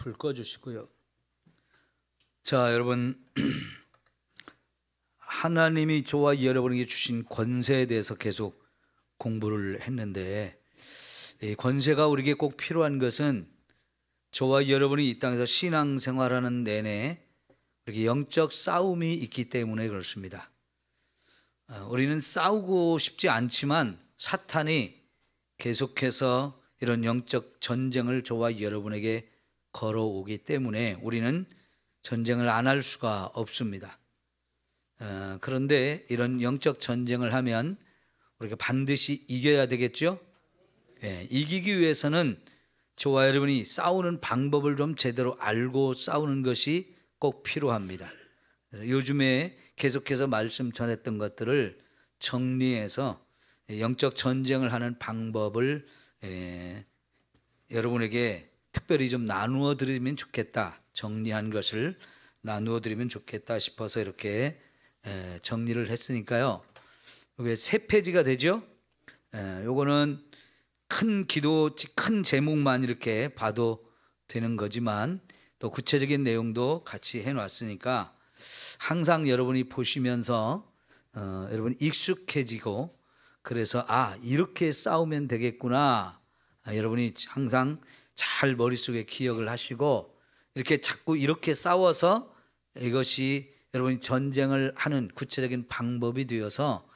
불 꺼주시고요. 자, 여러분, 하나님이 저와 여러분에게 주신 권세에 대해서 계속 공부를 했는데, 이 권세가 우리에게 꼭 필요한 것은 저와 여러분이 이 땅에서 신앙생활하는 내내 이렇게 영적 싸움이 있기 때문에 그렇습니다. 우리는 싸우고 싶지 않지만 사탄이 계속해서 이런 영적 전쟁을 저와 여러분에게 걸어오기 때문에 우리는 전쟁을 안 할 수가 없습니다. 그런데 이런 영적 전쟁을 하면 우리가 반드시 이겨야 되겠죠? 이기기 위해서는 저와 여러분이 싸우는 방법을 좀 제대로 알고 싸우는 것이 꼭 필요합니다. 요즘에 계속해서 말씀 전했던 것들을 정리해서 영적 전쟁을 하는 방법을 여러분에게 특별히 좀 나누어 드리면 좋겠다, 정리한 것을 나누어 드리면 좋겠다 싶어서 이렇게 정리를 했으니까요. 이게 3페이지가 되죠. 요거는 큰 기도, 큰 제목만 이렇게 봐도 되는 거지만 또 구체적인 내용도 같이 해놨으니까 항상 여러분이 보시면서 여러분 익숙해지고, 그래서 이렇게 싸우면 되겠구나, 여러분이 항상 잘 머릿속에 기억을 하시고, 이렇게 자꾸 이렇게 싸워서 이것이 여러분이 전쟁을 하는 구체적인 방법이 되어서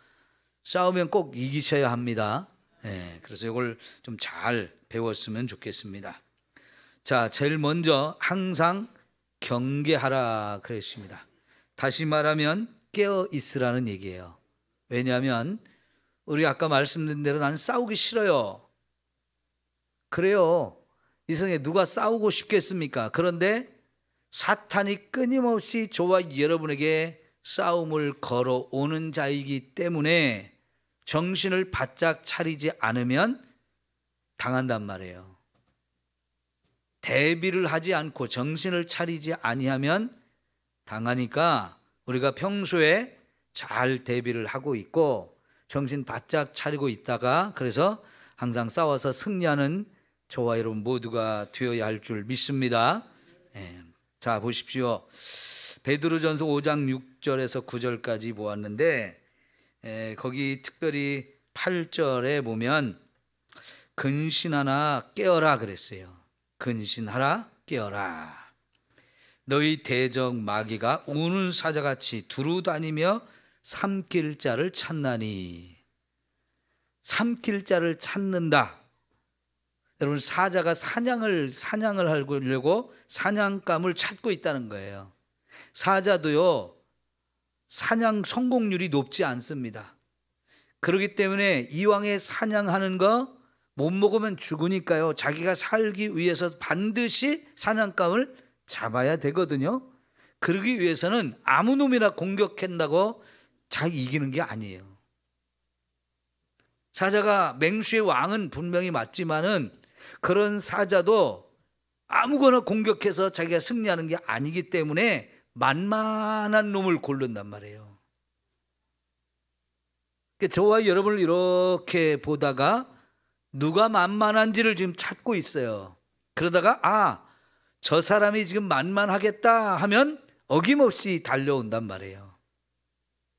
싸우면 꼭 이기셔야 합니다. 그래서 이걸 좀 잘 배웠으면 좋겠습니다. 자, 제일 먼저 항상 경계하라 그랬습니다. 다시 말하면 깨어 있으라는 얘기예요. 왜냐하면 우리 아까 말씀드린 대로 나는 싸우기 싫어요. 그래요. 이 세상에 누가 싸우고 싶겠습니까? 그런데 사탄이 끊임없이 저와 여러분에게 싸움을 걸어오는 자이기 때문에 정신을 바짝 차리지 않으면 당한단 말이에요. 대비를 하지 않고 정신을 차리지 아니하면 당하니까 우리가 평소에 잘 대비를 하고 있고 정신 바짝 차리고 있다가, 그래서 항상 싸워서 승리하는 저와 여러분 모두가 되어야 할 줄 믿습니다. 자, 보십시오. 베드로전서 5장 6절에서 9절까지 보았는데, 거기 특별히 8절에 보면 근신하나 깨어라 그랬어요. 근신하라, 깨어라. 너희 대적 마귀가 우는 사자같이 두루다니며 삼킬 자를 찾나니. 삼킬 자를 찾는다. 여러분, 사자가 사냥을 하려고 사냥감을 찾고 있다는 거예요. 사자도요, 사냥 성공률이 높지 않습니다. 그렇기 때문에 이왕에 사냥하는 거 못 먹으면 죽으니까요, 자기가 살기 위해서 반드시 사냥감을 잡아야 되거든요. 그러기 위해서는 아무 놈이나 공격한다고 자기 이기는 게 아니에요. 사자가 맹수의 왕은 분명히 맞지만은 그런 사자도 아무거나 공격해서 자기가 승리하는 게 아니기 때문에 만만한 놈을 고른단 말이에요. 저와 여러분을 이렇게 보다가 누가 만만한지를 지금 찾고 있어요. 그러다가 저 사람이 지금 만만하겠다 하면 어김없이 달려온단 말이에요.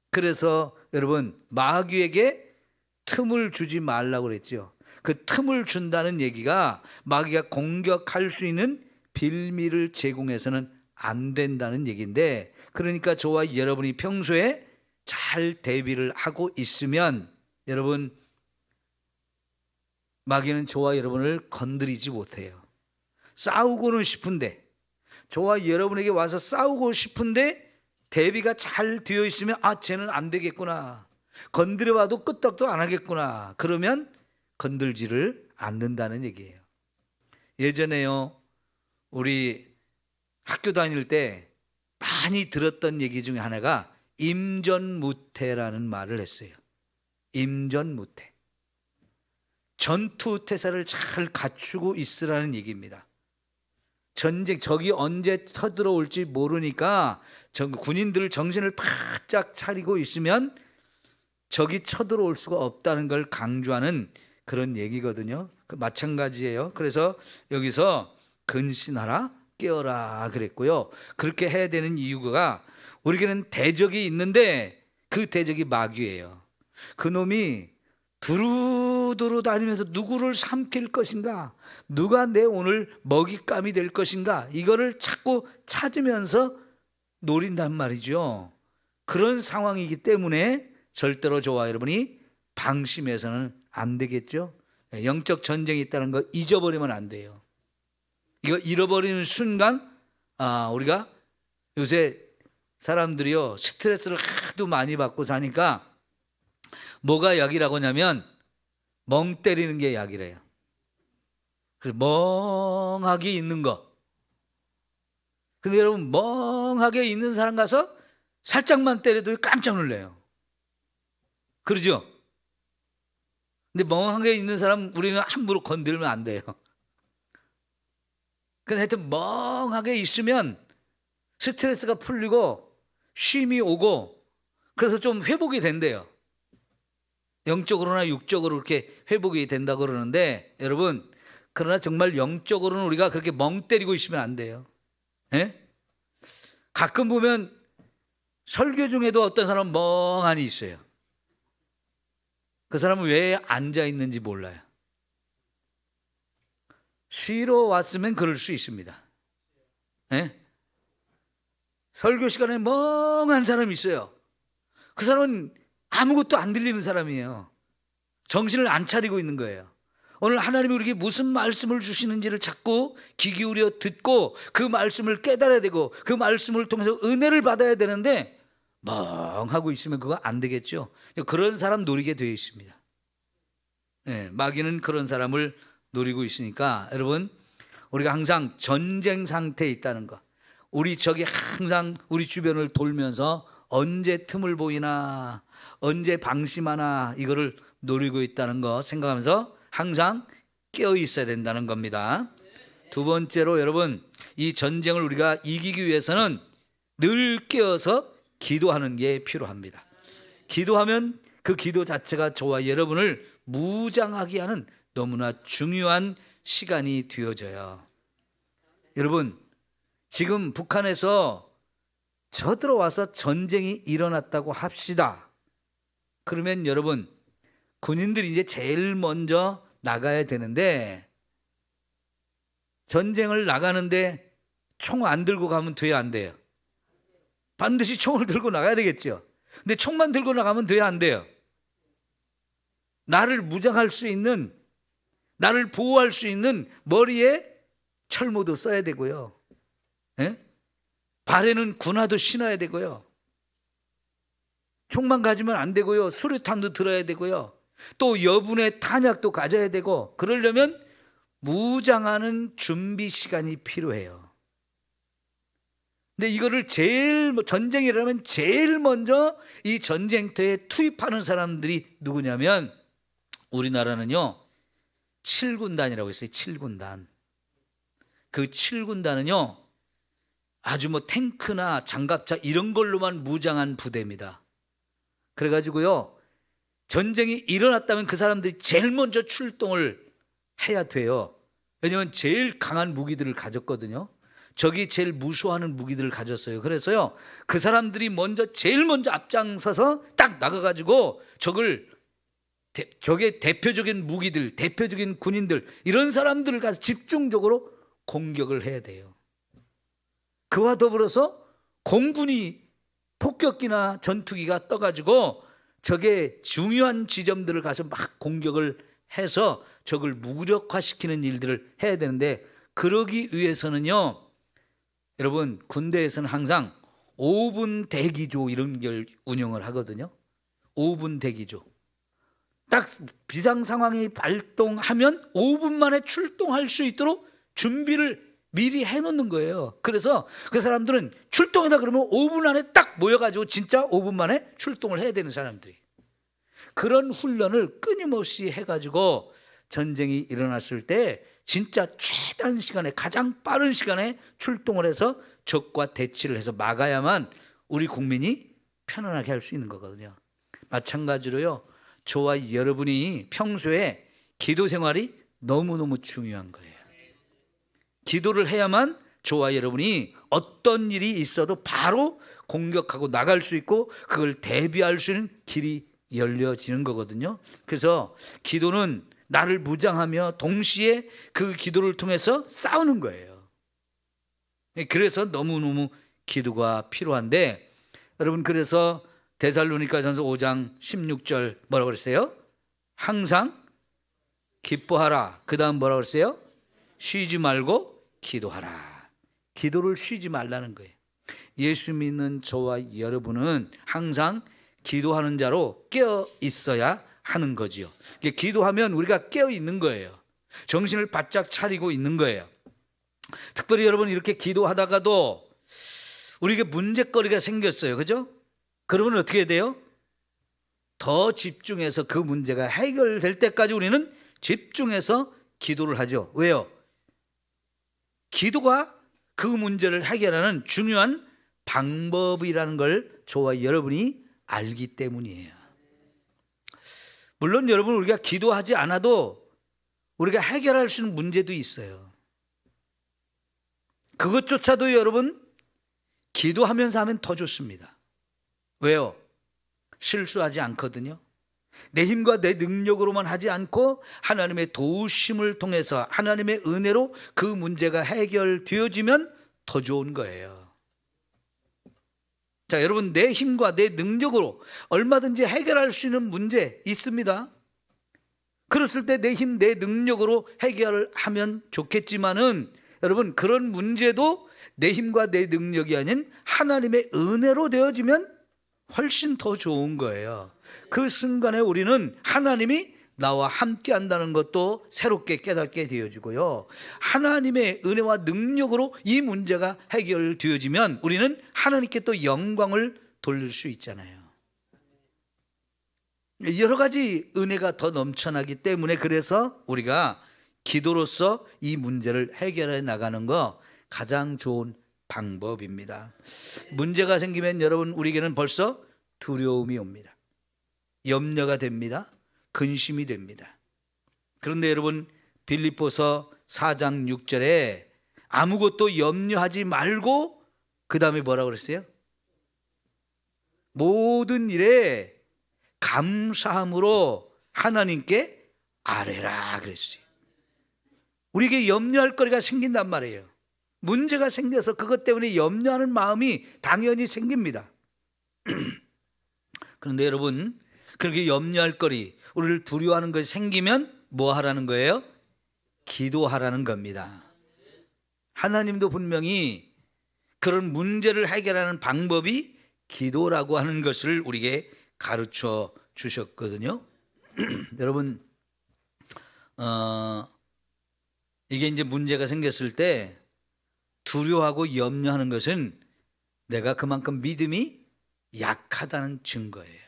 그래서 여러분, 마귀에게 틈을 주지 말라고 그랬죠. 그 틈을 준다는 얘기가 마귀가 공격할 수 있는 빌미를 제공해서는 안 된다는 얘기인데, 그러니까 저와 여러분이 평소에 잘 대비를 하고 있으면 여러분, 마귀는 저와 여러분을 건드리지 못해요. 싸우고는 싶은데, 저와 여러분에게 와서 싸우고 싶은데 대비가 잘 되어 있으면 쟤는 안 되겠구나, 건드려봐도 끄떡도 안 하겠구나, 그러면 건들지를 않는다는 얘기예요. 예전에요, 우리 학교 다닐 때 많이 들었던 얘기 중에 하나가 임전무태라는 말을 했어요. 임전무태. 전투태세를 잘 갖추고 있으라는 얘기입니다. 전쟁, 적이 언제 쳐들어올지 모르니까 군인들 정신을 바짝 차리고 있으면 적이 쳐들어올 수가 없다는 걸 강조하는 그런 얘기거든요. 마찬가지예요. 그래서 여기서 근신하라, 깨어라 그랬고요. 그렇게 해야 되는 이유가 우리에게는 대적이 있는데 그 대적이 마귀예요. 그놈이 두루두루 다니면서 누구를 삼킬 것인가, 누가 내 오늘 먹잇감이 될 것인가, 이거를 자꾸 찾으면서 노린단 말이죠. 그런 상황이기 때문에 절대로 저와 여러분이 방심해서는 안 되겠죠. 영적 전쟁이 있다는 거 잊어버리면 안 돼요. 이거 잃어버리는 순간 우리가 요새 사람들이요 스트레스를 하도 많이 받고 사니까 뭐가 약이라고 하냐면 멍 때리는 게 약이래요. 그래서 멍하게 있는 거. 근데 여러분 멍하게 있는 사람 가서 살짝만 때려도 깜짝 놀래요. 그러죠? 근데 멍하게 있는 사람 우리는 함부로 건들면 안 돼요. 근데 하여튼 멍하게 있으면 스트레스가 풀리고 쉼이 오고 그래서 좀 회복이 된대요. 영적으로나 육적으로 그렇게 회복이 된다고 그러는데 여러분 그러나 정말 영적으로는 우리가 그렇게 멍 때리고 있으면 안 돼요. 예? 가끔 보면 설교 중에도 어떤 사람은 멍하니 있어요. 그 사람은 왜 앉아 있는지 몰라요. 쉬러 왔으면 그럴 수 있습니다. 예? 설교 시간에 멍한 사람이 있어요. 그 사람은 아무것도 안 들리는 사람이에요. 정신을 안 차리고 있는 거예요. 오늘 하나님이 우리에게 무슨 말씀을 주시는지를 자꾸 귀 기울여 듣고 그 말씀을 깨달아야 되고 그 말씀을 통해서 은혜를 받아야 되는데 멍하고 있으면 그거 안 되겠죠. 그런 사람 노리게 되어 있습니다. 네, 마귀는 그런 사람을 노리고 있으니까 여러분 우리가 항상 전쟁 상태에 있다는 거, 우리 적이 항상 우리 주변을 돌면서 언제 틈을 보이나 언제 방심하나 이거를 노리고 있다는 거 생각하면서 항상 깨어 있어야 된다는 겁니다. 두 번째로 여러분 이 전쟁을 우리가 이기기 위해서는 늘 깨어서 기도하는 게 필요합니다. 기도하면 그 기도 자체가 저와 여러분을 무장하게 하는 너무나 중요한 시간이 되어져요. 여러분 지금 북한에서 쳐들어와서 전쟁이 일어났다고 합시다. 그러면 여러분 군인들이 이제 제일 먼저 나가야 되는데 전쟁을 나가는데 총 안 들고 가면 돼야 안 돼요? 반드시 총을 들고 나가야 되겠죠. 근데 총만 들고 나가면 돼야 안 돼요? 나를 무장할 수 있는, 나를 보호할 수 있는 머리에 철모도 써야 되고요. 예? 발에는 군화도 신어야 되고요. 총만 가지면 안 되고요. 수류탄도 들어야 되고요. 또 여분의 탄약도 가져야 되고 그러려면 무장하는 준비 시간이 필요해요. 근데 이거를 전쟁이라면 제일 먼저 이 전쟁터에 투입하는 사람들이 누구냐면 우리나라는요 7군단이라고 있어요. 7군단. 그 7군단은요 아주 뭐 탱크나 장갑차 이런 걸로만 무장한 부대입니다. 그래가지고요 전쟁이 일어났다면 그 사람들이 제일 먼저 출동을 해야 돼요. 왜냐하면 제일 강한 무기들을 가졌거든요. 적이 제일 무서워하는 무기들을 가졌어요. 그래서요 그 사람들이 제일 먼저 앞장서서 딱 나가가지고 적의 대표적인 무기들, 대표적인 군인들 이런 사람들을 가서 집중적으로 공격을 해야 돼요. 그와 더불어서 공군이 폭격기나 전투기가 떠가지고 적의 중요한 지점들을 가서 막 공격을 해서 적을 무력화시키는 일들을 해야 되는데 그러기 위해서는요 여러분 군대에서는 항상 5분 대기조 이런 걸 운영을 하거든요. 5분 대기조. 딱 비상 상황이 발동하면 5분 만에 출동할 수 있도록 준비를 미리 해놓는 거예요. 그래서 그 사람들은 출동이다 그러면 5분 안에 딱 모여가지고 진짜 5분 만에 출동을 해야 되는 사람들이. 그런 훈련을 끊임없이 해가지고 전쟁이 일어났을 때 진짜 최단 시간에 가장 빠른 시간에 출동을 해서 적과 대치를 해서 막아야만 우리 국민이 편안하게 할 수 있는 거거든요. 마찬가지로요 저와 여러분이 평소에 기도 생활이 너무너무 중요한 거예요. 기도를 해야만 저와 여러분이 어떤 일이 있어도 바로 공격하고 나갈 수 있고 그걸 대비할 수 있는 길이 열려지는 거거든요. 그래서 기도는 나를 무장하며 동시에 그 기도를 통해서 싸우는 거예요. 그래서 너무너무 기도가 필요한데, 여러분, 그래서 데살로니가전서 5장 16절 뭐라고 그랬어요? 항상 기뻐하라. 그 다음 뭐라고 그랬어요? 쉬지 말고 기도하라. 기도를 쉬지 말라는 거예요. 예수 믿는 저와 여러분은 항상 기도하는 자로 깨어 있어야 하는 거지요. 기도하면 우리가 깨어 있는 거예요. 정신을 바짝 차리고 있는 거예요. 특별히 여러분, 이렇게 기도하다가도 우리에게 문제거리가 생겼어요. 그죠? 그러면 어떻게 해야 돼요? 더 집중해서 그 문제가 해결될 때까지 우리는 집중해서 기도를 하죠. 왜요? 기도가 그 문제를 해결하는 중요한 방법이라는 걸 저와 여러분이 알기 때문이에요. 물론 여러분, 우리가 기도하지 않아도 우리가 해결할 수 있는 문제도 있어요. 그것조차도 여러분, 기도하면서 하면 더 좋습니다. 왜요? 실수하지 않거든요. 내 힘과 내 능력으로만 하지 않고 하나님의 도우심을 통해서 하나님의 은혜로 그 문제가 해결되어지면 더 좋은 거예요. 자, 여러분, 내 힘과 내 능력으로 얼마든지 해결할 수 있는 문제 있습니다. 그랬을 때 내 힘, 내 능력으로 해결하면 좋겠지만은 여러분, 그런 문제도 내 힘과 내 능력이 아닌 하나님의 은혜로 되어지면 훨씬 더 좋은 거예요. 그 순간에 우리는 하나님이 나와 함께 한다는 것도 새롭게 깨닫게 되어지고요, 하나님의 은혜와 능력으로 이 문제가 해결되어지면 우리는 하나님께 또 영광을 돌릴 수 있잖아요. 여러 가지 은혜가 더 넘쳐나기 때문에, 그래서 우리가 기도로서 이 문제를 해결해 나가는 거 가장 좋은 방법입니다. 문제가 생기면 여러분, 우리에게는 벌써 두려움이 옵니다. 염려가 됩니다. 근심이 됩니다. 그런데 여러분, 빌립보서 4장 6절에 아무것도 염려하지 말고 그 다음에 뭐라고 그랬어요? 모든 일에 감사함으로 하나님께 아뢰라 그랬어요. 우리에게 염려할 거리가 생긴단 말이에요. 문제가 생겨서 그것 때문에 염려하는 마음이 당연히 생깁니다. 그런데 여러분, 그렇게 염려할 거리, 우리를 두려워하는 것이 생기면 뭐 하라는 거예요? 기도하라는 겁니다. 하나님도 분명히 그런 문제를 해결하는 방법이 기도라고 하는 것을 우리에게 가르쳐 주셨거든요. 여러분, 이게 이제 문제가 생겼을 때 두려워하고 염려하는 것은 내가 그만큼 믿음이 약하다는 증거예요.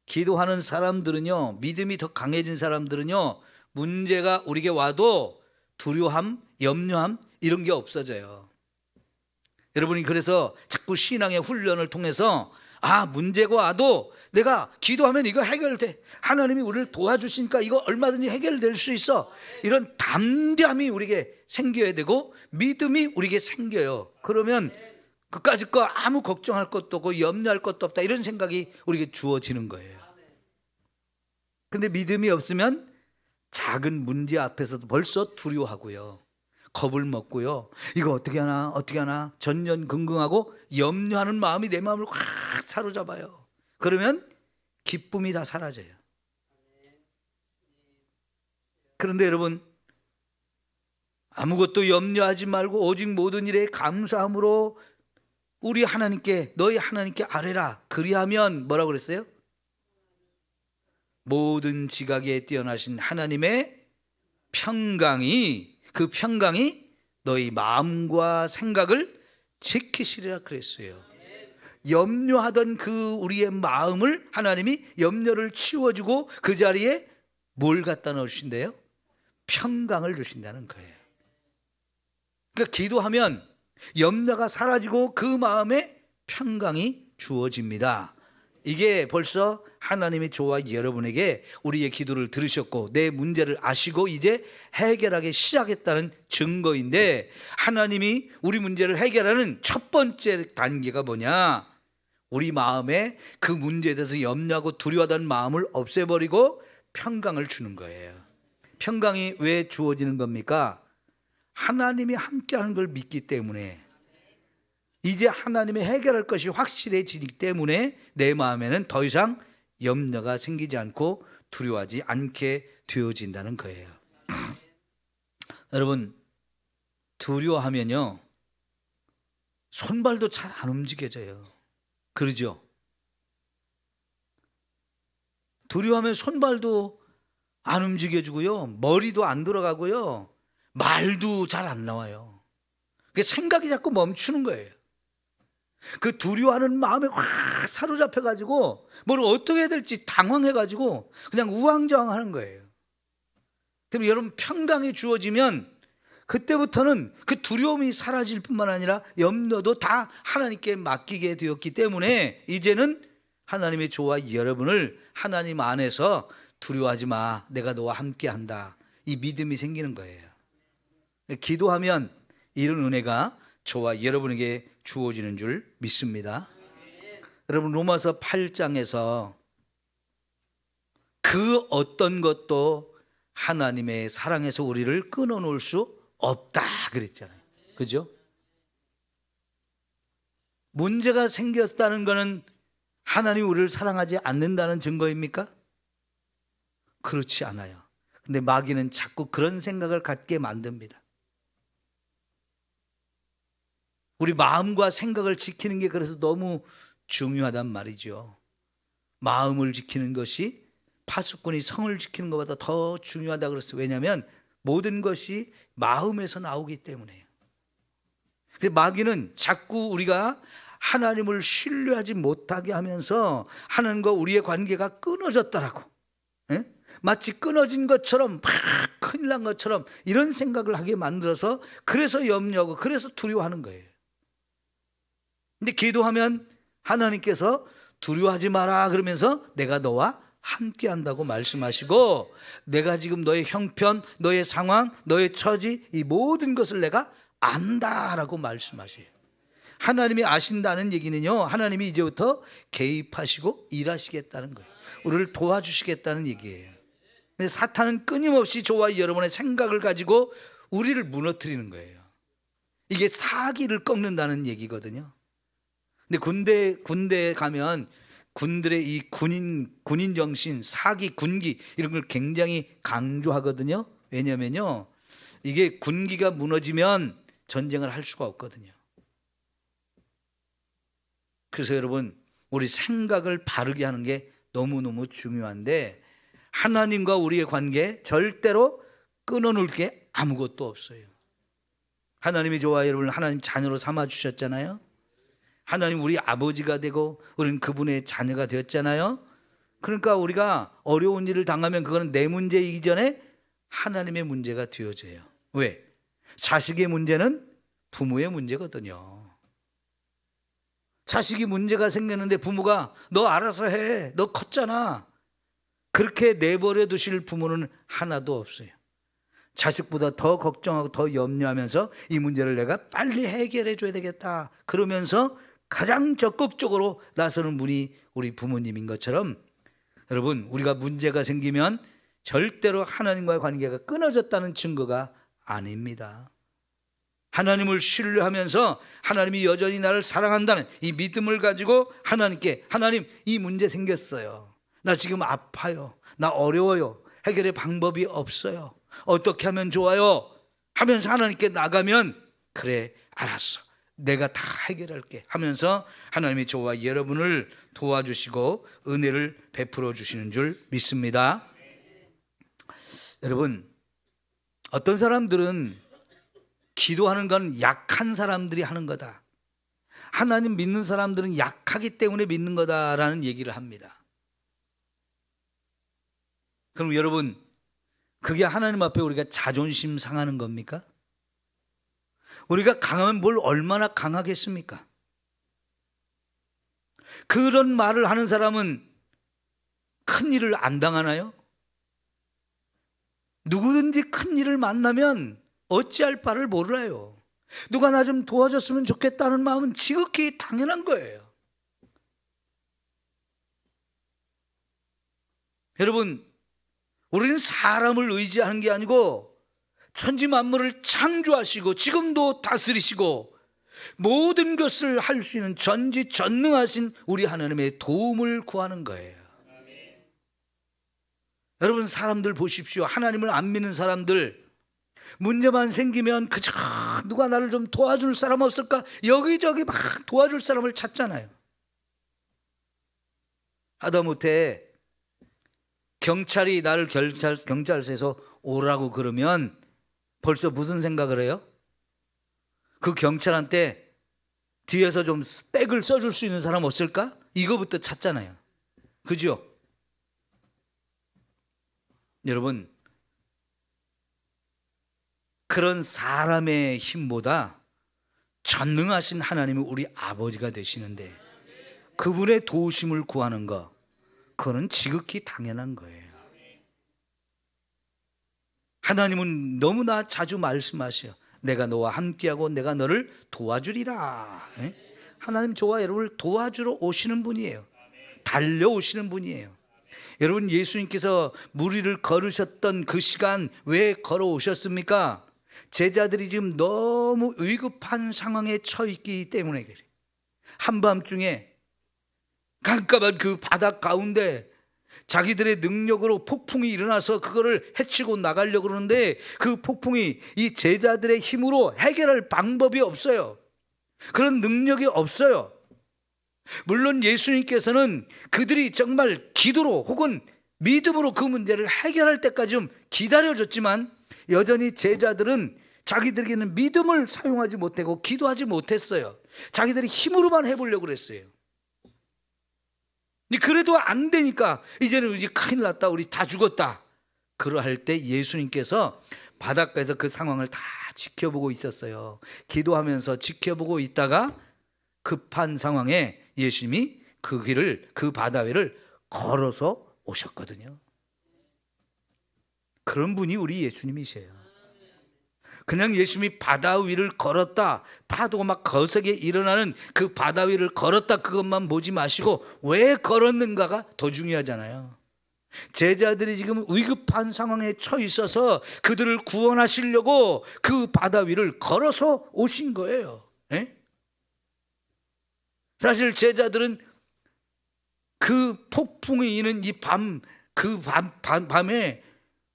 기도하는 사람들은요, 믿음이 더 강해진 사람들은요, 문제가 우리에게 와도 두려워함, 염려함 이런 게 없어져요. 여러분이 그래서 자꾸 신앙의 훈련을 통해서 문제가 와도 내가 기도하면 이거 해결돼, 하나님이 우리를 도와주시니까 이거 얼마든지 해결될 수 있어, 이런 담대함이 우리에게 생겨야 되고 믿음이 우리에게 생겨요. 그러면 그까짓 거 아무 걱정할 것도 없고 염려할 것도 없다, 이런 생각이 우리에게 주어지는 거예요. 근데 믿음이 없으면 작은 문제 앞에서도 벌써 두려워하고요, 겁을 먹고요, 이거 어떻게 하나 전전긍긍하고 염려하는 마음이 내 마음을 확 사로잡아요. 그러면 기쁨이 다 사라져요. 그런데 여러분, 아무것도 염려하지 말고 오직 모든 일에 감사함으로 우리 하나님께, 너희 하나님께 아뢰라. 그리하면 뭐라고 그랬어요? 모든 지각에 뛰어나신 하나님의 평강이, 그 평강이 너희 마음과 생각을 지키시리라 그랬어요. 염려하던 그 우리의 마음을 하나님이 염려를 치워주고 그 자리에 뭘 갖다 넣으신대요? 평강을 주신다는 거예요. 그러니까 기도하면 염려가 사라지고 그 마음에 평강이 주어집니다. 이게 벌써 하나님의 저와 여러분에게 우리의 기도를 들으셨고 내 문제를 아시고 이제 해결하기 시작했다는 증거인데, 하나님이 우리 문제를 해결하는 첫 번째 단계가 뭐냐? 우리 마음에 그 문제에 대해서 염려하고 두려워하던 마음을 없애버리고 평강을 주는 거예요. 평강이 왜 주어지는 겁니까? 하나님이 함께하는 걸 믿기 때문에, 이제 하나님이 해결할 것이 확실해지기 때문에 내 마음에는 더 이상 염려가 생기지 않고 두려워하지 않게 되어진다는 거예요. 여러분, 두려워하면요 손발도 잘 안 움직여져요. 그러죠? 두려워하면 손발도 안 움직여지고요, 머리도 안 돌아가고요, 말도 잘 안 나와요. 생각이 자꾸 멈추는 거예요. 그 두려워하는 마음에 확 사로잡혀가지고 뭘 어떻게 해야 될지 당황해가지고 그냥 우왕좌왕하는 거예요. 그럼 여러분, 평강이 주어지면 그때부터는 그 두려움이 사라질 뿐만 아니라 염려도 다 하나님께 맡기게 되었기 때문에 이제는 하나님의 저와 여러분을 하나님 안에서 두려워하지 마, 내가 너와 함께 한다, 이 믿음이 생기는 거예요. 기도하면 이런 은혜가 저와 여러분에게 주어지는 줄 믿습니다. 여러분, 로마서 8장에서 그 어떤 것도 하나님의 사랑에서 우리를 끊어놓을 수 없다 그랬잖아요. 그죠? 문제가 생겼다는 것은 하나님이 우리를 사랑하지 않는다는 증거입니까? 그렇지 않아요. 근데 마귀는 자꾸 그런 생각을 갖게 만듭니다. 우리 마음과 생각을 지키는 게 그래서 너무 중요하단 말이죠. 마음을 지키는 것이 파수꾼이 성을 지키는 것보다 더 중요하다 그랬어요. 왜냐하면 모든 것이 마음에서 나오기 때문에요. 마귀는 자꾸 우리가 하나님을 신뢰하지 못하게 하면서 하나님과 우리의 관계가 끊어졌다라고, 마치 끊어진 것처럼, 막 큰일 난 것처럼 이런 생각을 하게 만들어서 그래서 염려하고 그래서 두려워하는 거예요. 근데 기도하면 하나님께서 두려워하지 마라 그러면서 내가 너와 함께 한다고 말씀하시고, 내가 지금 너의 형편, 너의 상황, 너의 처지, 이 모든 것을 내가 안다라고 말씀하셔요. 하나님이 아신다는 얘기는요, 하나님이 이제부터 개입하시고 일하시겠다는 거예요. 우리를 도와주시겠다는 얘기예요. 근데 사탄은 끊임없이 저와 여러분의 생각을 가지고 우리를 무너뜨리는 거예요. 이게 사기를 꺾는다는 얘기거든요. 근데 군대에 가면 군들의 이 군인 정신, 사기, 군기 이런 걸 굉장히 강조하거든요. 왜냐면요, 이게 군기가 무너지면 전쟁을 할 수가 없거든요. 그래서 여러분, 우리 생각을 바르게 하는 게 너무너무 중요한데, 하나님과 우리의 관계 절대로 끊어놓을 게 아무것도 없어요. 하나님이 저와 여러분을 하나님 자녀로 삼아 주셨잖아요. 하나님 우리 아버지가 되고 우리는 그분의 자녀가 되었잖아요. 그러니까 우리가 어려운 일을 당하면 그거는 내 문제이기 전에 하나님의 문제가 되어져요. 왜? 자식의 문제는 부모의 문제거든요. 자식이 문제가 생겼는데 부모가 너 알아서 해, 너 컸잖아, 그렇게 내버려 두실 부모는 하나도 없어요. 자식보다 더 걱정하고 더 염려하면서 이 문제를 내가 빨리 해결해 줘야 되겠다 그러면서 가장 적극적으로 나서는 분이 우리 부모님인 것처럼, 여러분, 우리가 문제가 생기면 절대로 하나님과의 관계가 끊어졌다는 증거가 아닙니다. 하나님을 신뢰하면서 하나님이 여전히 나를 사랑한다는 이 믿음을 가지고 하나님께, 하나님 이 문제 생겼어요, 나 지금 아파요, 나 어려워요, 해결의 방법이 없어요, 어떻게 하면 좋아요 하면서 하나님께 나가면, 그래 알았어, 내가 다 해결할게 하면서 하나님이 저와 여러분을 도와주시고 은혜를 베풀어 주시는 줄 믿습니다. 여러분, 어떤 사람들은 기도하는 건 약한 사람들이 하는 거다, 하나님 믿는 사람들은 약하기 때문에 믿는 거다라는 얘기를 합니다. 그럼 여러분, 그게 하나님 앞에 우리가 자존심 상하는 겁니까? 우리가 강하면 뭘 얼마나 강하겠습니까? 그런 말을 하는 사람은 큰 일을 안 당하나요? 누구든지 큰 일을 만나면 어찌할 바를 몰라요. 누가 나 좀 도와줬으면 좋겠다는 마음은 지극히 당연한 거예요. 여러분, 우리는 사람을 의지하는 게 아니고 천지 만물을 창조하시고 지금도 다스리시고 모든 것을 할 수 있는 전지전능하신 우리 하나님의 도움을 구하는 거예요. 여러분, 사람들 보십시오. 하나님을 안 믿는 사람들, 문제만 생기면 그저 누가 나를 좀 도와줄 사람 없을까? 여기저기 막 도와줄 사람을 찾잖아요. 하다못해 경찰이 나를 경찰서에서 오라고 그러면 벌써 무슨 생각을 해요? 그 경찰한테 뒤에서 좀 백을 써줄 수 있는 사람 없을까? 이거부터 찾잖아요. 그죠? 여러분, 그런 사람의 힘보다 전능하신 하나님이 우리 아버지가 되시는데 그분의 도우심을 구하는 거, 그거는 지극히 당연한 거예요. 하나님은 너무나 자주 말씀하셔요. 내가 너와 함께하고 내가 너를 도와주리라. 하나님 저와 여러분을 도와주러 오시는 분이에요. 달려오시는 분이에요. 여러분, 예수님께서 무리를 걸으셨던 그 시간 왜 걸어오셨습니까? 제자들이 지금 너무 위급한 상황에 처했기 때문에 그래요. 한밤중에 깜깜한 그 바다 가운데 자기들의 능력으로 폭풍이 일어나서 그거를 해치고 나가려고 그러는데 그 폭풍이 이 제자들의 힘으로 해결할 방법이 없어요. 그런 능력이 없어요. 물론 예수님께서는 그들이 정말 기도로 혹은 믿음으로 그 문제를 해결할 때까지 좀 기다려줬지만 여전히 제자들은 자기들에게는 믿음을 사용하지 못하고 기도하지 못했어요. 자기들이 힘으로만 해보려고 그랬어요. 그래도 안 되니까 이제는 큰일 났다, 우리 다 죽었다, 그러할 때 예수님께서 바닷가에서 그 상황을 다 지켜보고 있었어요. 기도하면서 지켜보고 있다가 급한 상황에 예수님이 그 길을, 그 바다 위를 걸어서 오셨거든요. 그런 분이 우리 예수님이세요. 그냥 예수님이 바다 위를 걸었다, 파도가 막 거세게 일어나는 그 바다 위를 걸었다, 그것만 보지 마시고 왜 걸었는가가 더 중요하잖아요. 제자들이 지금 위급한 상황에 처해 있어서 그들을 구원하시려고 그 바다 위를 걸어서 오신 거예요. 사실 제자들은 그 폭풍이 이는 이 밤에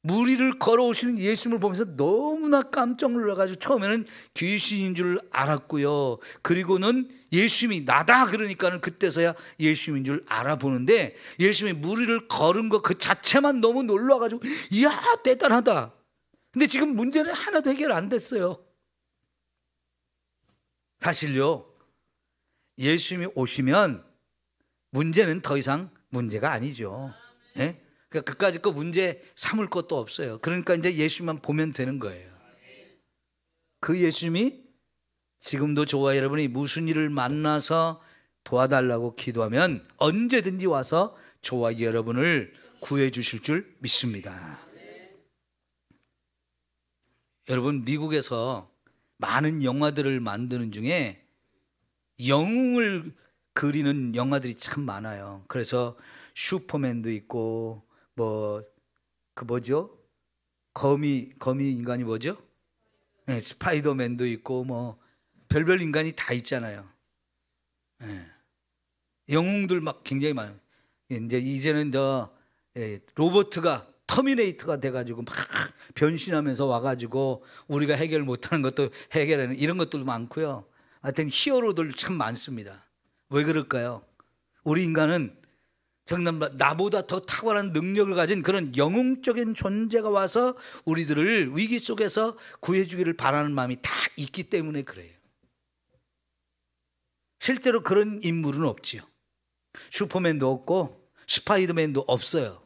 무리를 걸어오시는 예수님을 보면서 너무나 깜짝 놀라가지고 처음에는 귀신인 줄 알았고요. 그리고는 예수님이 나다 그러니까는 그때서야 예수님인 줄 알아보는데 예수님이 무리를 걸은 것 그 자체만 너무 놀라가지고 이야 대단하다. 근데 지금 문제는 하나도 해결 안 됐어요. 사실요, 예수님이 오시면 문제는 더 이상 문제가 아니죠. 네? 그러니까 그까짓 거 문제 삼을 것도 없어요. 그러니까 이제 예수님만 보면 되는 거예요. 그 예수님이 지금도 저와 여러분이 무슨 일을 만나서 도와달라고 기도하면 언제든지 와서 저와 여러분을 구해 주실 줄 믿습니다. 여러분, 미국에서 많은 영화들을 만드는 중에 영웅을 그리는 영화들이 참 많아요. 그래서 슈퍼맨도 있고 뭐죠? 거미 인간이 뭐죠? 네, 스파이더맨도 있고 뭐 별별 인간이 다 있잖아요. 네. 영웅들 막 굉장히 많아요. 이제는 로버트가 터미네이터가 돼가지고 막 변신하면서 와가지고 우리가 해결 못하는 것도 해결하는 이런 것들도 많고요. 하여튼 히어로들 참 많습니다. 왜 그럴까요? 우리 인간은 정말 나보다 더 탁월한 능력을 가진 그런 영웅적인 존재가 와서 우리들을 위기 속에서 구해주기를 바라는 마음이 다 있기 때문에 그래요. 실제로 그런 인물은 없지요. 슈퍼맨도 없고 스파이더맨도 없어요.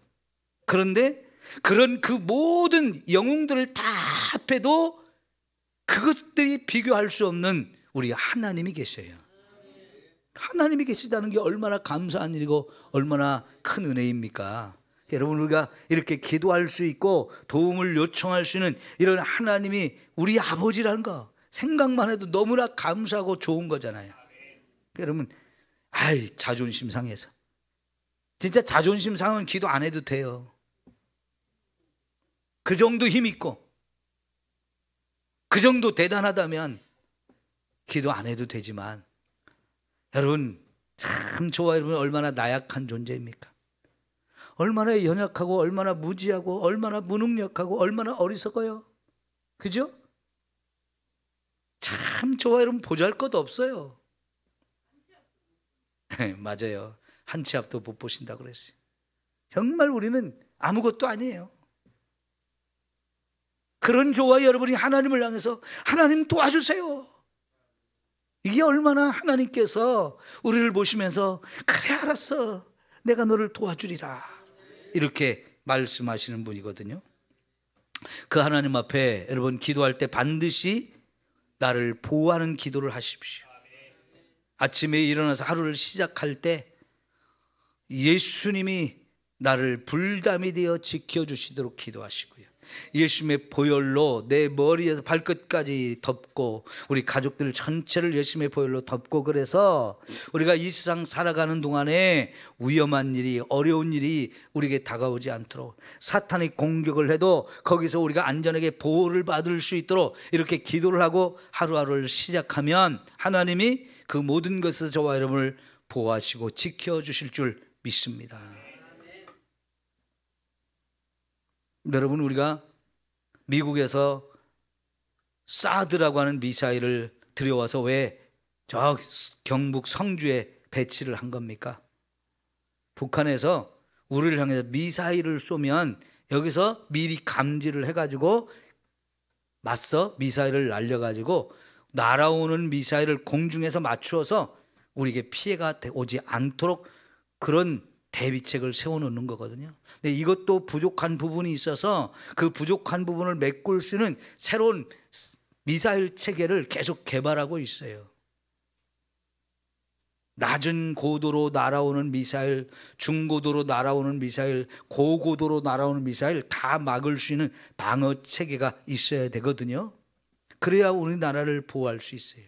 그런데 그런 그 모든 영웅들을 다 합해도 그것들이 비교할 수 없는 우리 하나님이 계셔요. 하나님이 계시다는 게 얼마나 감사한 일이고 얼마나 큰 은혜입니까? 여러분, 우리가 이렇게 기도할 수 있고 도움을 요청할 수 있는 이런 하나님이 우리 아버지라는 거 생각만 해도 너무나 감사하고 좋은 거잖아요. 여러분, 자존심 상해서 진짜 자존심 상하면 기도 안 해도 돼요. 그 정도 힘 있고 그 정도 대단하다면 기도 안 해도 되지만, 여러분 참 저와 여러분 얼마나 나약한 존재입니까? 얼마나 연약하고 얼마나 무지하고 얼마나 무능력하고 얼마나 어리석어요. 그죠? 참 저와 여러분 보잘것 없어요. 맞아요. 한 치 앞도 못 보신다고 그랬어요. 정말 우리는 아무것도 아니에요. 그런 저와 여러분이 하나님을 향해서 하나님 도와주세요. 이게 얼마나 하나님께서 우리를 보시면서 그래 알았어, 내가 너를 도와주리라 이렇게 말씀하시는 분이거든요. 그 하나님 앞에 여러분 기도할 때 반드시 나를 보호하는 기도를 하십시오. 아침에 일어나서 하루를 시작할 때 예수님이 나를 불담이 되어 지켜주시도록 기도하시고요, 예수님의 보혈로 내 머리에서 발끝까지 덮고 우리 가족들 전체를 예수님의 보혈로 덮고, 그래서 우리가 이 세상 살아가는 동안에 위험한 일이 어려운 일이 우리에게 다가오지 않도록, 사탄이 공격을 해도 거기서 우리가 안전하게 보호를 받을 수 있도록 이렇게 기도를 하고 하루하루를 시작하면 하나님이 그 모든 것에서 저와 여러분을 보호하시고 지켜주실 줄 믿습니다. 여러분, 우리가 미국에서 사드라고 하는 미사일을 들여와서 왜 저 경북 성주에 배치를 한 겁니까? 북한에서 우리를 향해서 미사일을 쏘면 여기서 미리 감지를 해가지고 맞서 미사일을 날려가지고 날아오는 미사일을 공중에서 맞추어서 우리에게 피해가 오지 않도록 그런 대비책을 세워놓는 거거든요. 근데 이것도 부족한 부분이 있어서 그 부족한 부분을 메꿀 수 있는 새로운 미사일 체계를 계속 개발하고 있어요. 낮은 고도로 날아오는 미사일, 중고도로 날아오는 미사일, 고고도로 날아오는 미사일 다 막을 수 있는 방어 체계가 있어야 되거든요. 그래야 우리나라를 보호할 수 있어요.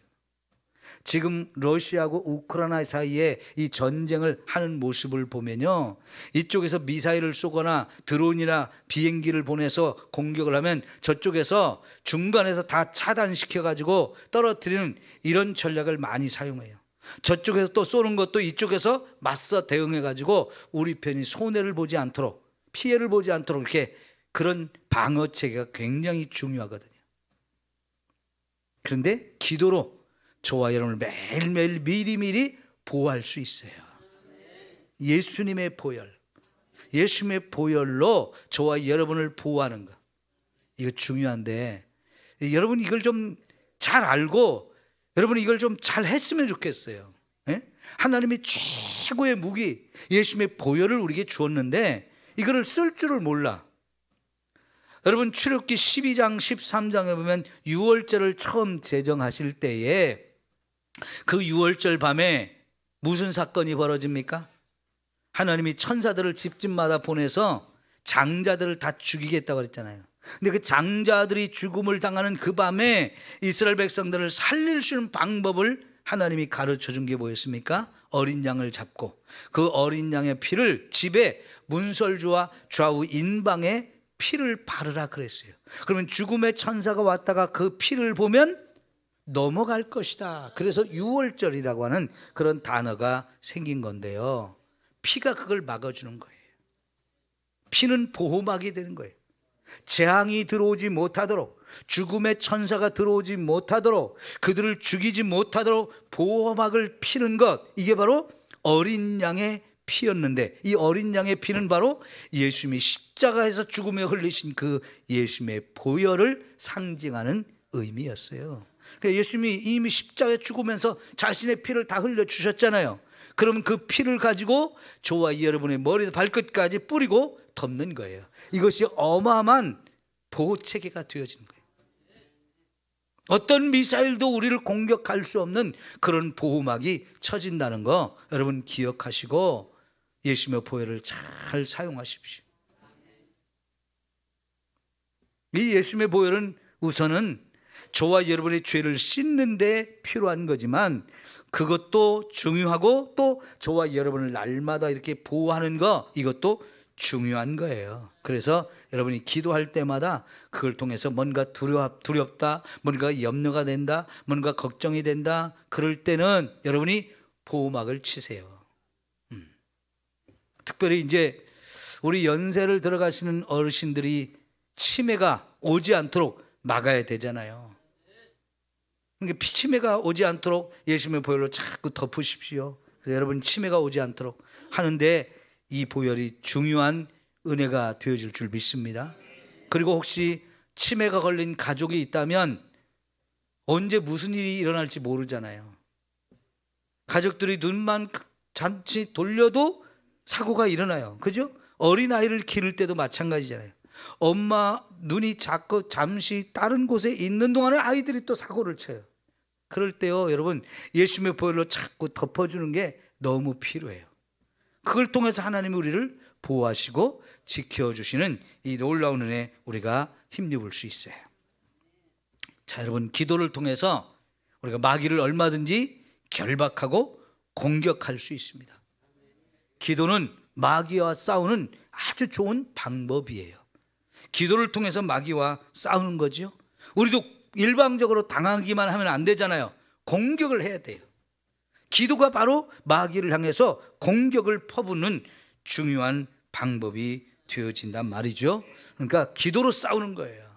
지금 러시아하고 우크라이나 사이에 이 전쟁을 하는 모습을 보면요, 이쪽에서 미사일을 쏘거나 드론이나 비행기를 보내서 공격을 하면 저쪽에서 중간에서 다 차단시켜 가지고 떨어뜨리는 이런 전략을 많이 사용해요. 저쪽에서 또 쏘는 것도 이쪽에서 맞서 대응해 가지고 우리 편이 손해를 보지 않도록, 피해를 보지 않도록 이렇게 그런 방어 체계가 굉장히 중요하거든요. 그런데 기도로 저와 여러분을 매일매일 미리미리 보호할 수 있어요. 예수님의 보혈, 예수님의 보혈로 저와 여러분을 보호하는 것, 이거 중요한데 여러분 이걸 좀 잘 알고 여러분 이걸 좀 잘 했으면 좋겠어요. 예? 하나님이 최고의 무기 예수님의 보혈을 우리에게 주었는데 이거를 쓸 줄을 몰라. 여러분 출애굽기 12장 13장에 보면 유월절을 처음 제정하실 때에 그 유월절 밤에 무슨 사건이 벌어집니까? 하나님이 천사들을 집집마다 보내서 장자들을 다 죽이겠다고 그랬잖아요. 근데 그 장자들이 죽음을 당하는 그 밤에 이스라엘 백성들을 살릴 수 있는 방법을 하나님이 가르쳐 준 게 뭐였습니까? 어린 양을 잡고 그 어린 양의 피를 집에 문설주와 좌우 인방에 피를 바르라 그랬어요. 그러면 죽음의 천사가 왔다가 그 피를 보면 넘어갈 것이다. 그래서 유월절이라고 하는 그런 단어가 생긴 건데요, 피가 그걸 막아주는 거예요. 피는 보호막이 되는 거예요. 재앙이 들어오지 못하도록, 죽음의 천사가 들어오지 못하도록, 그들을 죽이지 못하도록 보호막을 피는 것, 이게 바로 어린 양의 피였는데, 이 어린 양의 피는 바로 예수님이 십자가에서 죽음에 흘리신 그 예수님의 보혈을 상징하는 의미였어요. 그러니까 예수님이 이미 십자가에 죽으면서 자신의 피를 다 흘려주셨잖아요. 그럼 그 피를 가지고 저와 여러분의 머리에서 발끝까지 뿌리고 덮는 거예요. 이것이 어마어마한 보호체계가 되어지는 거예요. 어떤 미사일도 우리를 공격할 수 없는 그런 보호막이 쳐진다는 거 여러분 기억하시고 예수님의 보혈을 잘 사용하십시오. 이 예수님의 보혈은 우선은 저와 여러분의 죄를 씻는 데 필요한 거지만 그것도 중요하고 또 저와 여러분을 날마다 이렇게 보호하는 거 이것도 중요한 거예요. 그래서 여러분이 기도할 때마다 그걸 통해서 뭔가 두렵다, 뭔가 염려가 된다, 뭔가 걱정이 된다, 그럴 때는 여러분이 보호막을 치세요. 특별히 이제 우리 연세를 들어가시는 어르신들이 치매가 오지 않도록 막아야 되잖아요. 그러니까 치매가 오지 않도록 예수님의 보혈로 자꾸 덮으십시오. 그래서 여러분 치매가 오지 않도록 하는데 이 보혈이 중요한 은혜가 되어질 줄 믿습니다. 그리고 혹시 치매가 걸린 가족이 있다면 언제 무슨 일이 일어날지 모르잖아요. 가족들이 눈만 잠시 돌려도 사고가 일어나요. 그죠? 어린아이를 기를 때도 마찬가지잖아요. 엄마 눈이 자꾸 잠시 다른 곳에 있는 동안에 아이들이 또 사고를 쳐요. 그럴 때요, 여러분 예수님의 보혈로 자꾸 덮어주는 게 너무 필요해요. 그걸 통해서 하나님이 우리를 보호하시고 지켜주시는 이 놀라운 은혜 우리가 힘입을 수 있어요. 자, 여러분 기도를 통해서 우리가 마귀를 얼마든지 결박하고 공격할 수 있습니다. 기도는 마귀와 싸우는 아주 좋은 방법이에요. 기도를 통해서 마귀와 싸우는 거죠. 우리도 일방적으로 당하기만 하면 안 되잖아요. 공격을 해야 돼요. 기도가 바로 마귀를 향해서 공격을 퍼붓는 중요한 방법이 되어진단 말이죠. 그러니까 기도로 싸우는 거예요.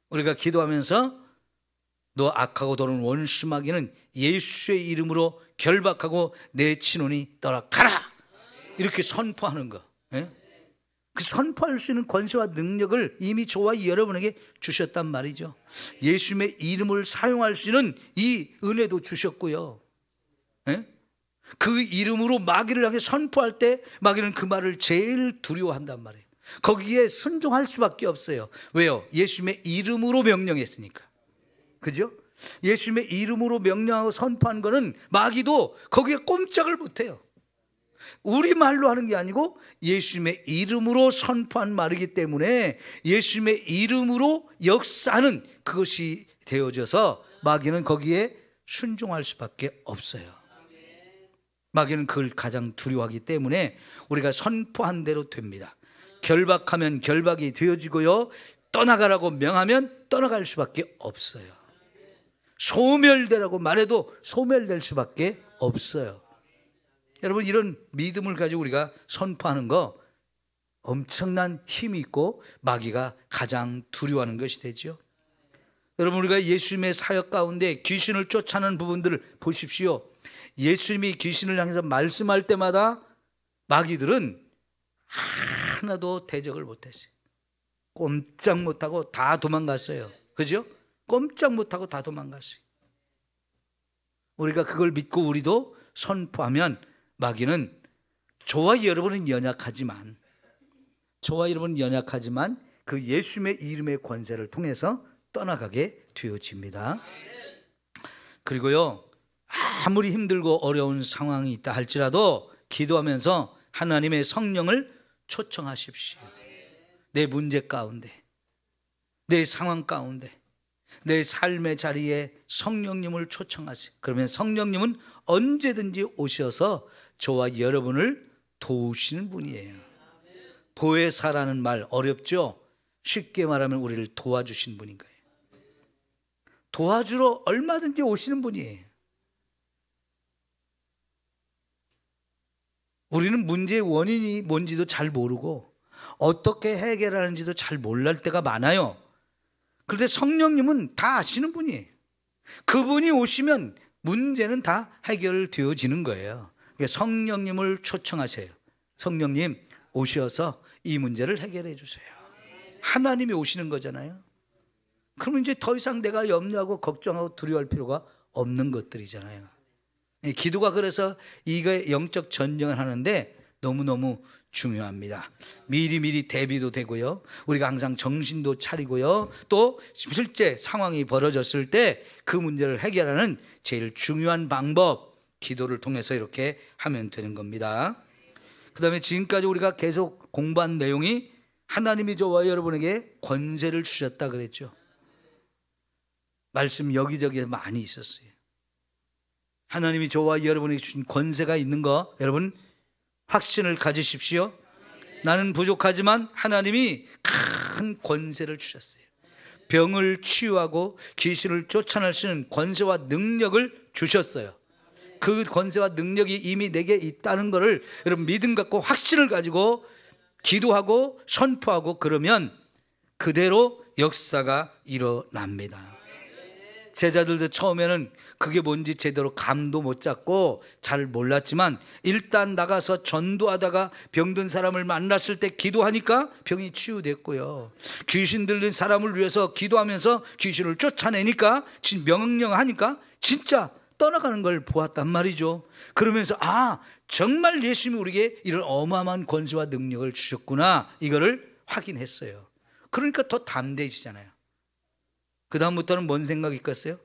우리가 기도하면서 너 악하고 도는 원수 마귀는 예수의 이름으로 결박하고 내 친혼이 떠나가라, 이렇게 선포하는 거. 그 선포할 수 있는 권세와 능력을 이미 저와 여러분에게 주셨단 말이죠. 예수님의 이름을 사용할 수 있는 이 은혜도 주셨고요. 그 이름으로 마귀를 향해 선포할 때 마귀는 그 말을 제일 두려워한단 말이에요. 거기에 순종할 수밖에 없어요. 왜요? 예수님의 이름으로 명령했으니까. 그죠? 예수님의 이름으로 명령하고 선포한 거는 마귀도 거기에 꼼짝을 못해요. 우리말로 하는 게 아니고 예수님의 이름으로 선포한 말이기 때문에 예수님의 이름으로 역사하는 그것이 되어져서 마귀는 거기에 순종할 수밖에 없어요. 마귀는 그걸 가장 두려워하기 때문에 우리가 선포한 대로 됩니다. 결박하면 결박이 되어지고요, 떠나가라고 명하면 떠나갈 수밖에 없어요. 소멸되라고 말해도 소멸될 수밖에 없어요. 여러분 이런 믿음을 가지고 우리가 선포하는 거 엄청난 힘이 있고 마귀가 가장 두려워하는 것이 되죠. 여러분 우리가 예수님의 사역 가운데 귀신을 쫓아내는 부분들을 보십시오. 예수님이 귀신을 향해서 말씀할 때마다 마귀들은 하나도 대적을 못했어요. 꼼짝 못하고 다 도망갔어요. 그죠? 꼼짝 못하고 다 도망갔어요. 우리가 그걸 믿고 우리도 선포하면 마귀는 저와 여러분은 연약하지만 그 예수님의 이름의 권세를 통해서 떠나가게 되어집니다. 그리고요, 아무리 힘들고 어려운 상황이 있다 할지라도 기도하면서 하나님의 성령을 초청하십시오. 내 문제 가운데, 내 상황 가운데, 내 삶의 자리에 성령님을 초청하세요. 그러면 성령님은 언제든지 오셔서 저와 여러분을 도우시는 분이에요. 보혜사라는 말 어렵죠? 쉽게 말하면 우리를 도와주시는 분인 거예요. 도와주러 얼마든지 오시는 분이에요. 우리는 문제의 원인이 뭔지도 잘 모르고 어떻게 해결하는지도 잘 몰랄 때가 많아요. 그런데 성령님은 다 아시는 분이에요. 그분이 오시면 문제는 다 해결되어지는 거예요. 성령님을 초청하세요. 성령님 오셔서 이 문제를 해결해 주세요. 하나님이 오시는 거잖아요. 그러면 이제 더 이상 내가 염려하고 걱정하고 두려워할 필요가 없는 것들이잖아요. 기도가 그래서 이거 영적 전쟁을 하는데 너무너무 중요합니다. 미리미리 대비도 되고요. 우리가 항상 정신도 차리고요. 또 실제 상황이 벌어졌을 때 그 문제를 해결하는 제일 중요한 방법, 기도를 통해서 이렇게 하면 되는 겁니다. 그 다음에 지금까지 우리가 계속 공부한 내용이 하나님이 저와 여러분에게 권세를 주셨다 그랬죠. 말씀 여기저기에 많이 있었어요. 하나님이 저와 여러분에게 주신 권세가 있는 거 여러분 확신을 가지십시오. 나는 부족하지만 하나님이 큰 권세를 주셨어요. 병을 치유하고 귀신을 쫓아낼 수 있는 권세와 능력을 주셨어요. 그 권세와 능력이 이미 내게 있다는 것을 여러분 믿음 갖고 확신을 가지고 기도하고 선포하고 그러면 그대로 역사가 일어납니다. 제자들도 처음에는 그게 뭔지 제대로 감도 못 잡고 잘 몰랐지만 일단 나가서 전도하다가 병든 사람을 만났을 때 기도하니까 병이 치유됐고요. 귀신 들린 사람을 위해서 기도하면서 귀신을 쫓아내니까 명령하니까 진짜 떠나가는 걸 보았단 말이죠. 그러면서 정말 예수님이 우리에게 이런 어마어마한 권세와 능력을 주셨구나 이거를 확인했어요. 그러니까 더 담대해지잖아요. 그 다음부터는 뭔 생각이 있겠어요?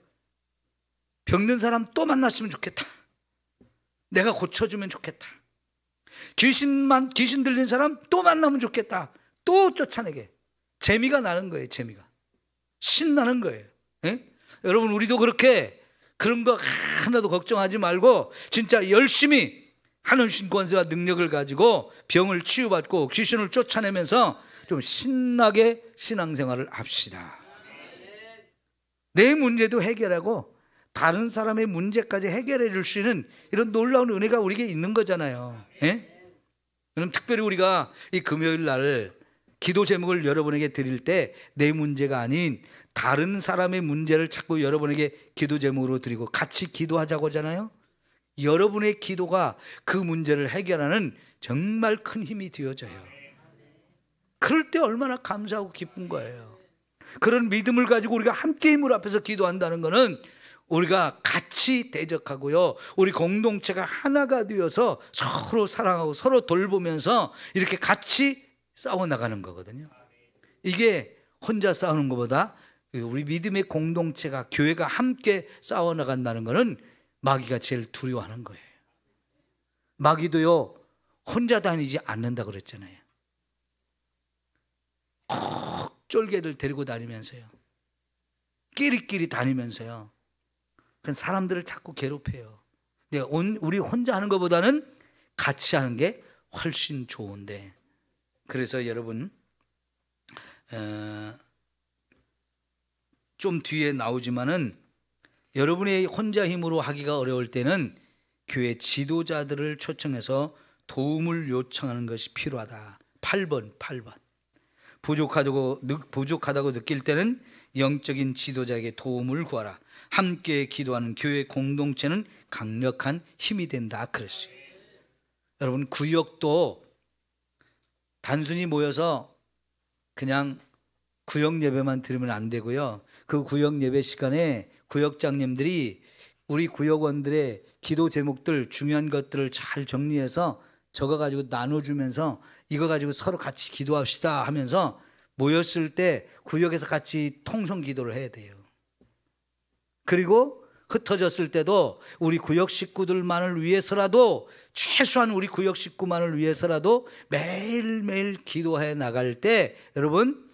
병든 사람 또 만났으면 좋겠다. 내가 고쳐주면 좋겠다. 귀신 들린 사람 또 만나면 좋겠다. 또 쫓아내게. 재미가 나는 거예요. 재미가 신나는 거예요. 에? 여러분 우리도 그렇게 그런 거 하나도 걱정하지 말고 진짜 열심히 하나님 권세와 능력을 가지고 병을 치유받고 귀신을 쫓아내면서 좀 신나게 신앙생활을 합시다. 내 문제도 해결하고 다른 사람의 문제까지 해결해 줄 수 있는 이런 놀라운 은혜가 우리에게 있는 거잖아요. 예? 그럼 특별히 우리가 이 금요일 날 기도 제목을 여러분에게 드릴 때 내 문제가 아닌 다른 사람의 문제를 자꾸 여러분에게 기도 제목으로 드리고 같이 기도하자고 하잖아요. 여러분의 기도가 그 문제를 해결하는 정말 큰 힘이 되어져요. 그럴 때 얼마나 감사하고 기쁜 거예요. 그런 믿음을 가지고 우리가 함께 힘을 합해서 기도한다는 것은 우리가 같이 대적하고요. 우리 공동체가 하나가 되어서 서로 사랑하고 서로 돌보면서 이렇게 같이 싸워나가는 거거든요. 이게 혼자 싸우는 것보다 우리 믿음의 공동체가 교회가 함께 싸워나간다는 것은 마귀가 제일 두려워하는 거예요. 마귀도요 혼자 다니지 않는다 그랬잖아요. 쫄개들 데리고 다니면서요. 끼리끼리 다니면서요. 사람들을 자꾸 괴롭혀요. 우리 혼자 하는 것보다는 같이 하는 게 훨씬 좋은데 그래서 여러분 좀 뒤에 나오지만은 여러분의 혼자 힘으로 하기가 어려울 때는 교회 지도자들을 초청해서 도움을 요청하는 것이 필요하다. 8번 부족하다고 느낄 때는 영적인 지도자에게 도움을 구하라. 함께 기도하는 교회 공동체는 강력한 힘이 된다 그랬어요. 여러분 구역도 단순히 모여서 그냥 구역 예배만 드리면 안 되고요. 그 구역 예배 시간에 구역장님들이 우리 구역원들의 기도 제목들 중요한 것들을 잘 정리해서 적어가지고 나눠주면서 이거 가지고 서로 같이 기도합시다 하면서 모였을 때 구역에서 같이 통성 기도를 해야 돼요. 그리고 흩어졌을 때도 우리 구역 식구들만을 위해서라도 최소한 우리 구역 식구만을 위해서라도 매일매일 기도해 나갈 때 여러분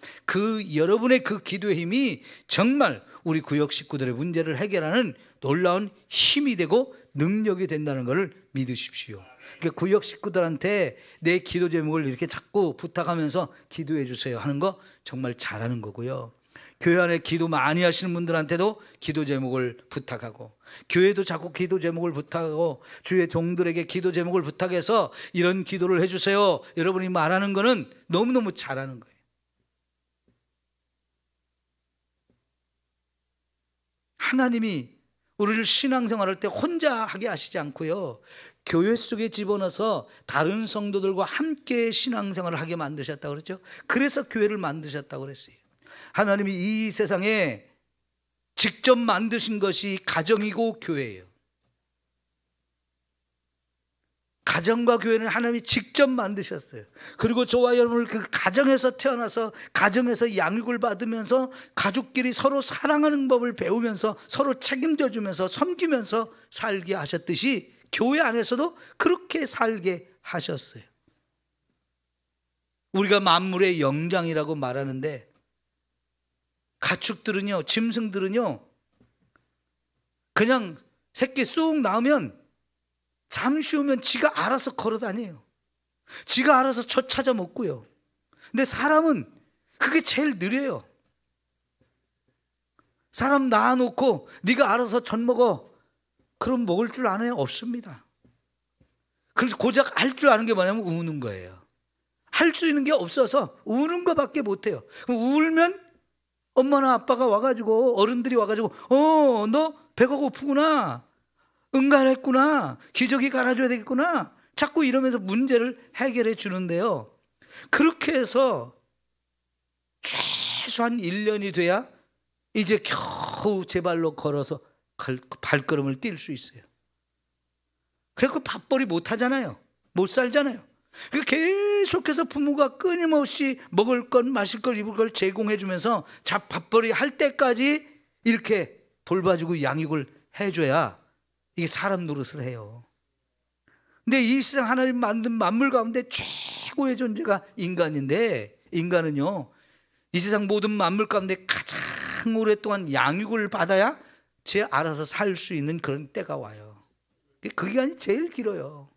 여러분의 그 기도의 힘이 정말 우리 구역 식구들의 문제를 해결하는 놀라운 힘이 되고 능력이 된다는 것을 믿으십시오. 그러니까 구역 식구들한테 내 기도 제목을 이렇게 자꾸 부탁하면서 기도해 주세요 하는 거 정말 잘하는 거고요. 교회 안에 기도 많이 하시는 분들한테도 기도 제목을 부탁하고 교회도 자꾸 기도 제목을 부탁하고 주의 종들에게 기도 제목을 부탁해서 이런 기도를 해주세요 여러분이 말하는 거는 너무너무 잘하는 거예요. 하나님이 우리를 신앙생활할 때 혼자 하게 하시지 않고요 교회 속에 집어넣어서 다른 성도들과 함께 신앙생활을 하게 만드셨다고 그랬죠. 그래서 교회를 만드셨다고 그랬어요. 하나님이 이 세상에 직접 만드신 것이 가정이고 교회예요. 가정과 교회는 하나님이 직접 만드셨어요. 그리고 저와 여러분을 그 가정에서 태어나서 가정에서 양육을 받으면서 가족끼리 서로 사랑하는 법을 배우면서 서로 책임져 주면서 섬기면서 살게 하셨듯이 교회 안에서도 그렇게 살게 하셨어요. 우리가 만물의 영장이라고 말하는데 가축들은요, 짐승들은요, 그냥 새끼 쑥 나오면 잠시 후면 지가 알아서 걸어 다녀요. 지가 알아서 젖 찾아 먹고요. 근데 사람은 그게 제일 느려요. 사람 낳아놓고 네가 알아서 젖 먹어. 그럼 먹을 줄 아나요? 없습니다. 그래서 고작 할 줄 아는 게 뭐냐면 우는 거예요. 할 수 있는 게 없어서 우는 것밖에 못해요. 울면 엄마나 아빠가 와가지고 어른들이 와가지고 너 배가 고프구나, 응가했구나, 기저귀 갈아줘야 되겠구나, 자꾸 이러면서 문제를 해결해 주는데요, 그렇게 해서 최소한 1년이 돼야 이제 겨우 제 발로 걸어서 발걸음을 뛸 수 있어요. 그래서 밥벌이 못 하잖아요. 못 살잖아요. 계속해서 부모가 끊임없이 먹을 것, 마실 것, 입을 걸 제공해 주면서 밥벌이 할 때까지 이렇게 돌봐주고 양육을 해줘야 이게 사람 노릇을 해요. 근데 이 세상 하나님 만든 만물 가운데 최고의 존재가 인간인데, 인간은요, 이 세상 모든 만물 가운데 가장 오랫동안 양육을 받아야 제 알아서 살 수 있는 그런 때가 와요. 그 기간이 제일 길어요.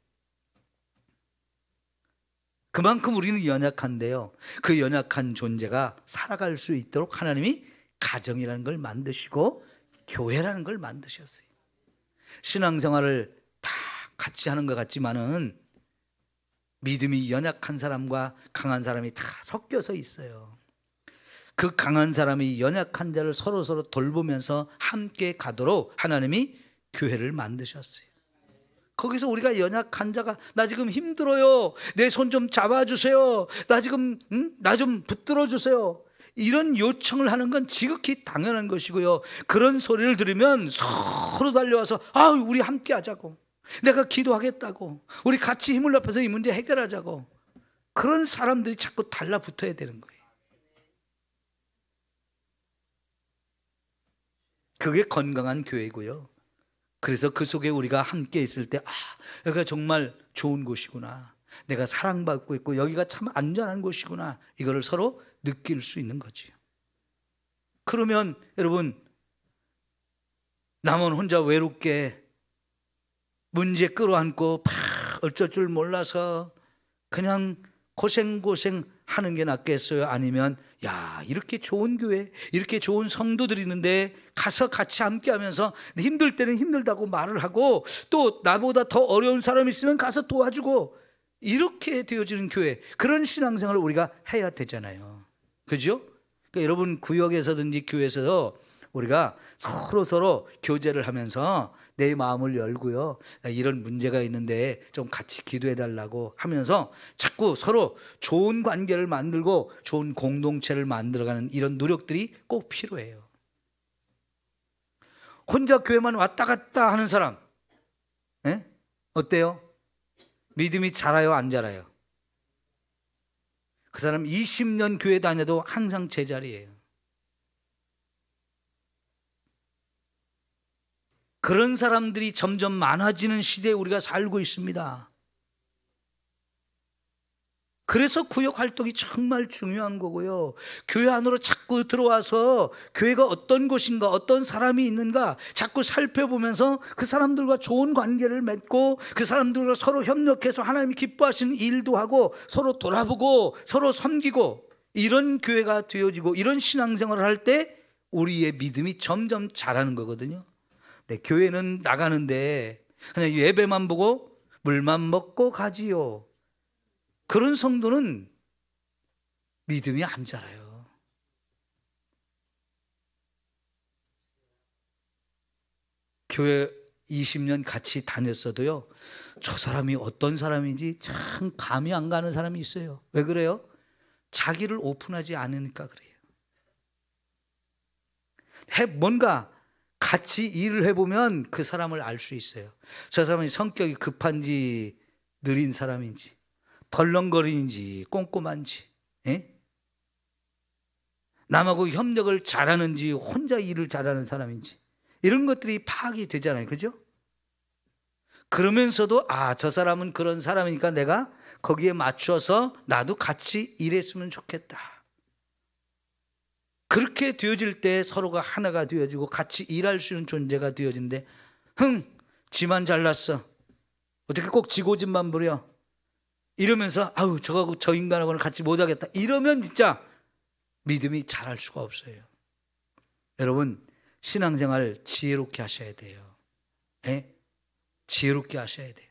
그만큼 우리는 연약한데요, 그 연약한 존재가 살아갈 수 있도록 하나님이 가정이라는 걸 만드시고 교회라는 걸 만드셨어요. 신앙생활을 다 같이 하는 것 같지만은 믿음이 연약한 사람과 강한 사람이 다 섞여서 있어요. 그 강한 사람이 연약한 자를 서로 돌보면서 함께 가도록 하나님이 교회를 만드셨어요. 거기서 우리가 연약한 자가 나 지금 힘들어요, 내 손 좀 잡아주세요, 나 지금 나 좀 붙들어 주세요, 이런 요청을 하는 건 지극히 당연한 것이고요, 그런 소리를 들으면 서로 달려와서 우리 함께 하자고, 내가 기도하겠다고, 우리 같이 힘을 합해서 이 문제 해결하자고, 그런 사람들이 자꾸 달라붙어야 되는 거예요. 그게 건강한 교회고요. 그래서 그 속에 우리가 함께 있을 때 여기가 정말 좋은 곳이구나, 내가 사랑받고 있고 여기가 참 안전한 곳이구나, 이거를 서로 느낄 수 있는 거지요. 그러면 여러분, 남은 혼자 외롭게 문제 끌어안고 어쩔 줄 몰라서 그냥 고생 하는 게 낫겠어요? 아니면 이렇게 좋은 교회, 이렇게 좋은 성도들이 있는데 가서 같이 함께 하면서 힘들 때는 힘들다고 말을 하고, 또 나보다 더 어려운 사람이 있으면 가서 도와주고, 이렇게 되어지는 교회, 그런 신앙생활을 우리가 해야 되잖아요. 그죠? 그러니까 여러분, 구역에서든지 교회에서 우리가 서로 교제를 하면서 내 마음을 열고요, 이런 문제가 있는데 좀 같이 기도해 달라고 하면서 자꾸 서로 좋은 관계를 만들고 좋은 공동체를 만들어가는 이런 노력들이 꼭 필요해요. 혼자 교회만 왔다 갔다 하는 사람, 어때요? 믿음이 자라요, 안 자라요? 그 사람 20년 교회 다녀도 항상 제자리예요. 그런 사람들이 점점 많아지는 시대에 우리가 살고 있습니다. 그래서 구역 활동이 정말 중요한 거고요, 교회 안으로 자꾸 들어와서 교회가 어떤 곳인가, 어떤 사람이 있는가 자꾸 살펴보면서 그 사람들과 좋은 관계를 맺고 그 사람들과 서로 협력해서 하나님이 기뻐하시는 일도 하고 서로 돌아보고 서로 섬기고, 이런 교회가 되어지고 이런 신앙생활을 할 때 우리의 믿음이 점점 자라는 거거든요. 교회는 나가는데 그냥 예배만 보고 물만 먹고 가지요, 그런 성도는 믿음이 안 자라요. 교회 20년 같이 다녔어도요, 저 사람이 어떤 사람인지 참 감이 안 가는 사람이 있어요. 왜 그래요? 자기를 오픈하지 않으니까 그래요. 뭔가 같이 일을 해보면 그 사람을 알 수 있어요. 저 사람이 성격이 급한지 느린 사람인지, 덜렁거리는지, 꼼꼼한지, 예? 남하고 협력을 잘하는지, 혼자 일을 잘하는 사람인지, 이런 것들이 파악이 되잖아요. 그죠? 그러면서도 저 사람은 그런 사람이니까 내가 거기에 맞춰서 나도 같이 일했으면 좋겠다. 그렇게 되어질 때 서로가 하나가 되어지고 같이 일할 수 있는 존재가 되어진대. 지만 잘났어. 어떻게 꼭 지 고집만 부려. 이러면서 저하고 저 인간하고는 같이 못하겠다. 이러면 진짜 믿음이 자랄 수가 없어요. 여러분, 신앙생활 지혜롭게 하셔야 돼요. 네? 지혜롭게 하셔야 돼요.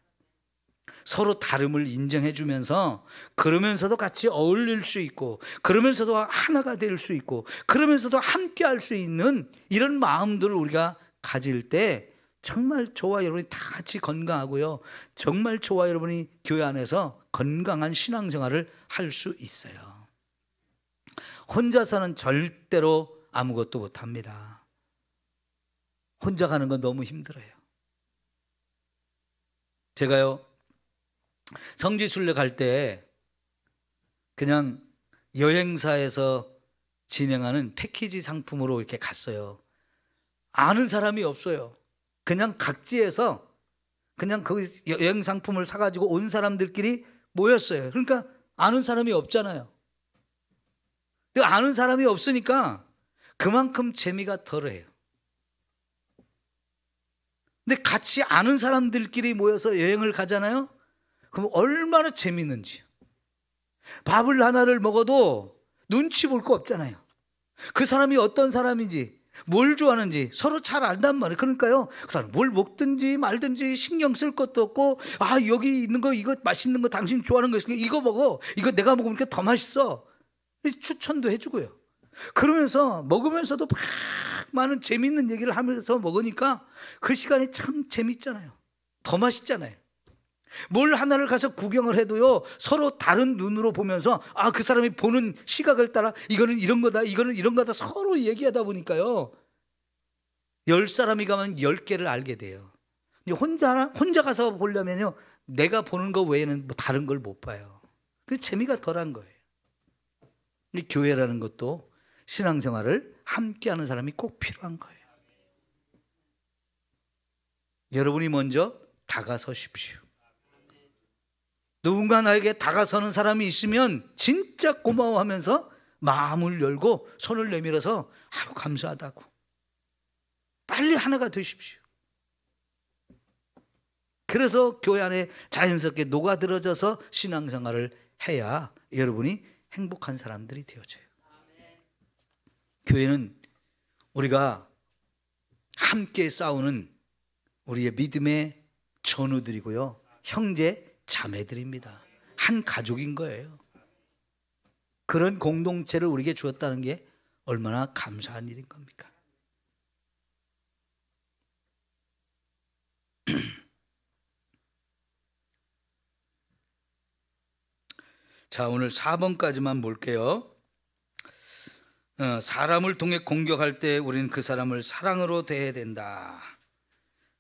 서로 다름을 인정해 주면서, 그러면서도 같이 어울릴 수 있고, 그러면서도 하나가 될 수 있고, 그러면서도 함께 할 수 있는 이런 마음들을 우리가 가질 때 정말 저와 여러분이 다 같이 건강하고요, 정말 저와 여러분이 교회 안에서 건강한 신앙생활을 할 수 있어요. 혼자서는 절대로 아무것도 못합니다. 혼자 가는 건 너무 힘들어요. 제가요, 성지순례 갈 때 그냥 여행사에서 진행하는 패키지 상품으로 이렇게 갔어요. 아는 사람이 없어요. 그냥 각지에서 그냥 그 여행 상품을 사가지고 온 사람들끼리 모였어요. 그러니까 아는 사람이 없잖아요. 아는 사람이 없으니까 그만큼 재미가 덜해요. 근데 같이 아는 사람들끼리 모여서 여행을 가잖아요. 그럼 얼마나 재밌는지. 밥을 하나를 먹어도 눈치 볼 거 없잖아요. 그 사람이 어떤 사람인지, 뭘 좋아하는지 서로 잘 안단 말이에요. 그러니까요, 그 사람 뭘 먹든지 말든지 신경 쓸 것도 없고, 여기 있는 거, 이거 맛있는 거 당신 좋아하는 거 있으니까 이거 먹어. 이거 내가 먹으니까 더 맛있어. 추천도 해주고요. 그러면서 먹으면서도 막 많은 재밌는 얘기를 하면서 먹으니까 그 시간이 참 재밌잖아요. 더 맛있잖아요. 뭘 하나를 가서 구경을 해도요, 서로 다른 눈으로 보면서 그 사람이 보는 시각을 따라 이거는 이런 거다, 이거는 이런 거다 서로 얘기하다 보니까요, 10사람이 가면 10개를 알게 돼요. 혼자 가서 보려면요, 내가 보는 거 외에는 뭐 다른 걸 못 봐요. 그 재미가 덜한 거예요. 교회라는 것도 신앙생활을 함께하는 사람이 꼭 필요한 거예요. 여러분이 먼저 다가서십시오. 누군가 나에게 다가서는 사람이 있으면 진짜 고마워하면서 마음을 열고 손을 내밀어서 감사하다고, 빨리 하나가 되십시오. 그래서 교회 안에 자연스럽게 녹아들어져서 신앙생활을 해야 여러분이 행복한 사람들이 되어져요. 교회는 우리가 함께 싸우는 우리의 믿음의 전우들이고요, 형제 자매들입니다. 한 가족인 거예요. 그런 공동체를 우리에게 주었다는 게 얼마나 감사한 일인 겁니까? 자, 오늘 4번까지만 볼게요. 사람을 통해 공격할 때 우리는 그 사람을 사랑으로 대해야 된다.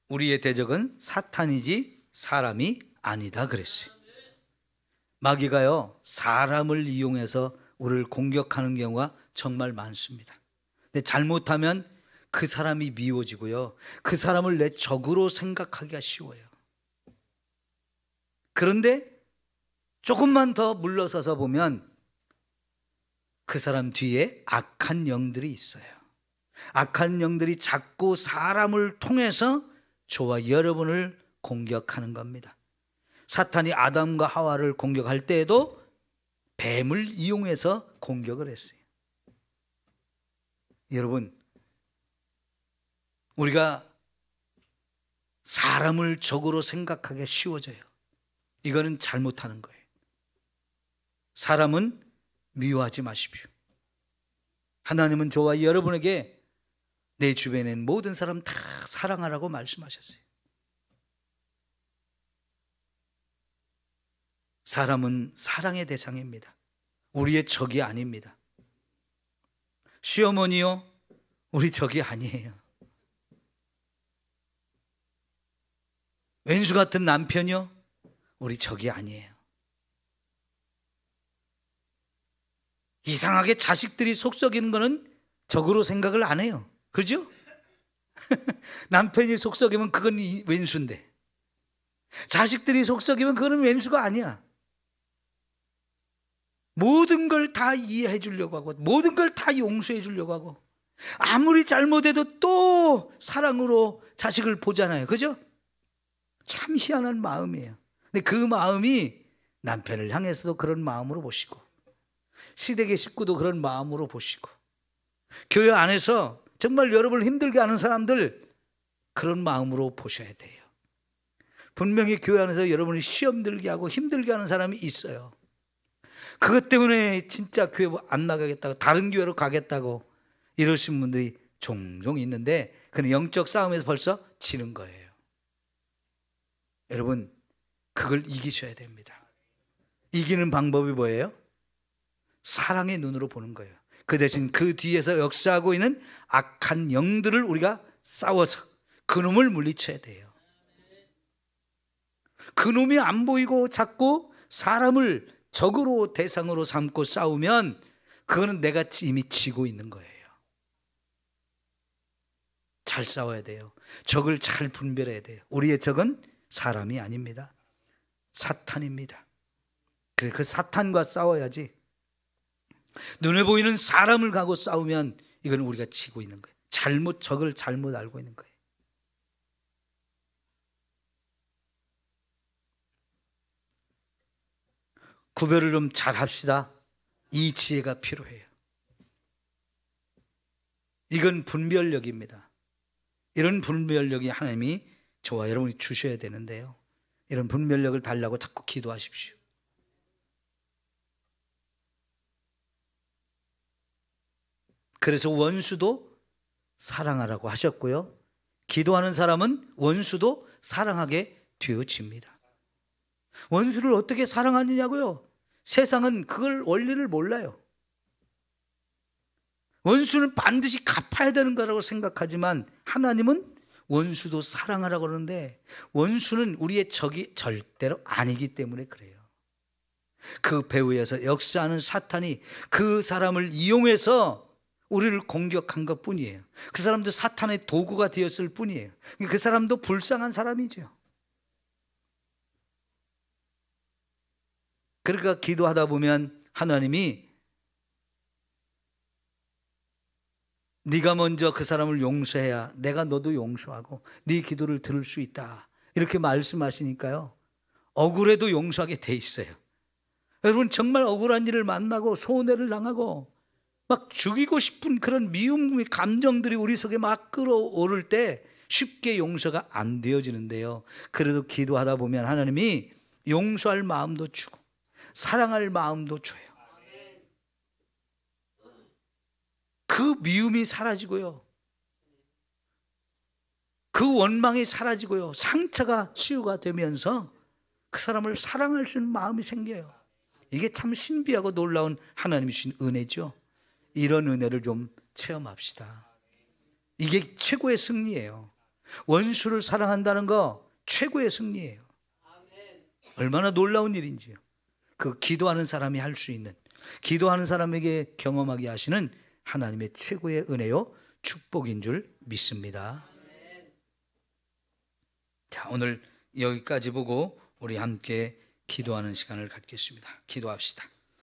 우리의 대적은 사탄이지 사람이 아니다 그랬어요. 마귀가요, 사람을 이용해서 우리를 공격하는 경우가 정말 많습니다. 근데 잘못하면 그 사람이 미워지고요, 그 사람을 내 적으로 생각하기가 쉬워요. 그런데 조금만 더 물러서서 보면 그 사람 뒤에 악한 영들이 있어요. 악한 영들이 자꾸 사람을 통해서 저와 여러분을 공격하는 겁니다. 사탄이 아담과 하와를 공격할 때에도 뱀을 이용해서 공격을 했어요. 여러분, 우리가 사람을 적으로 생각하기가 쉬워져요. 이거는 잘못하는 거예요. 사람은 미워하지 마십시오. 하나님은 저와 여러분에게 내 주변에 있는 모든 사람 다 사랑하라고 말씀하셨어요. 사람은 사랑의 대상입니다. 우리의 적이 아닙니다. 시어머니요, 우리 적이 아니에요. 왼수 같은 남편이요, 우리 적이 아니에요. 이상하게 자식들이 속 썩이는 거는 적으로 생각을 안 해요. 그죠? 남편이 속 썩이면 그건 왼수인데, 자식들이 속 썩이면 그거는 왼수가 아니야. 모든 걸 다 이해해 주려고 하고, 모든 걸 다 용서해 주려고 하고, 아무리 잘못해도 또 사랑으로 자식을 보잖아요. 그죠? 참 희한한 마음이에요. 근데 그 마음이 남편을 향해서도 그런 마음으로 보시고, 시댁의 식구도 그런 마음으로 보시고, 교회 안에서 정말 여러분을 힘들게 하는 사람들 그런 마음으로 보셔야 돼요. 분명히 교회 안에서 여러분을 시험 들게 하고 힘들게 하는 사람이 있어요. 그것 때문에 진짜 교회 안 나가겠다고, 다른 교회로 가겠다고 이러신 분들이 종종 있는데, 그는 영적 싸움에서 벌써 지는 거예요. 여러분, 그걸 이기셔야 됩니다. 이기는 방법이 뭐예요? 사랑의 눈으로 보는 거예요. 그 대신 그 뒤에서 역사하고 있는 악한 영들을 우리가 싸워서 그 놈을 물리쳐야 돼요. 그 놈이 안 보이고 자꾸 사람을 적으로 대상으로 삼고 싸우면 그거는 내가 이미 지고 있는 거예요. 잘 싸워야 돼요. 적을 잘 분별해야 돼요. 우리의 적은 사람이 아닙니다. 사탄입니다. 그래, 그 사탄과 싸워야지. 눈에 보이는 사람을 가고 싸우면 이건 우리가 지고 있는 거예요. 적을 잘못 알고 있는 거예요. 구별을 좀 잘 합시다. 이 지혜가 필요해요. 이건 분별력입니다. 이런 분별력이 하나님이 저와 여러분이 주셔야 되는데요, 이런 분별력을 달라고 자꾸 기도하십시오. 그래서 원수도 사랑하라고 하셨고요, 기도하는 사람은 원수도 사랑하게 되어집니다. 원수를 어떻게 사랑하느냐고요? 세상은 그걸 원리를 몰라요. 원수는 반드시 갚아야 되는 거라고 생각하지만 하나님은 원수도 사랑하라고 그러는데, 원수는 우리의 적이 절대로 아니기 때문에 그래요. 그 배후에서 역사하는 사탄이 그 사람을 이용해서 우리를 공격한 것 뿐이에요. 그 사람도 사탄의 도구가 되었을 뿐이에요. 그 사람도 불쌍한 사람이죠. 그러니까 기도하다 보면 하나님이 네가 먼저 그 사람을 용서해야 내가 너도 용서하고 네 기도를 들을 수 있다, 이렇게 말씀하시니까요, 억울해도 용서하게 돼 있어요. 여러분, 정말 억울한 일을 만나고 손해를 당하고 막 죽이고 싶은 그런 미움의 감정들이 우리 속에 막 끌어오를 때 쉽게 용서가 안 되어지는데요, 그래도 기도하다 보면 하나님이 용서할 마음도 주고 사랑할 마음도 줘요. 그 미움이 사라지고요, 그 원망이 사라지고요, 상처가 치유가 되면서 그 사람을 사랑할 수 있는 마음이 생겨요. 이게 참 신비하고 놀라운 하나님이 주신 은혜죠. 이런 은혜를 좀 체험합시다. 이게 최고의 승리예요. 원수를 사랑한다는 거 최고의 승리예요. 얼마나 놀라운 일인지요. 그 기도하는 사람이 할 수 있는, 기도하는 사람에게 경험하게 하시는 하나님의 최고의 은혜요 축복인 줄 믿습니다. 자, 오늘 여기까지 보고 우리 함께 기도하는 시간을 갖겠습니다. 기도합시다.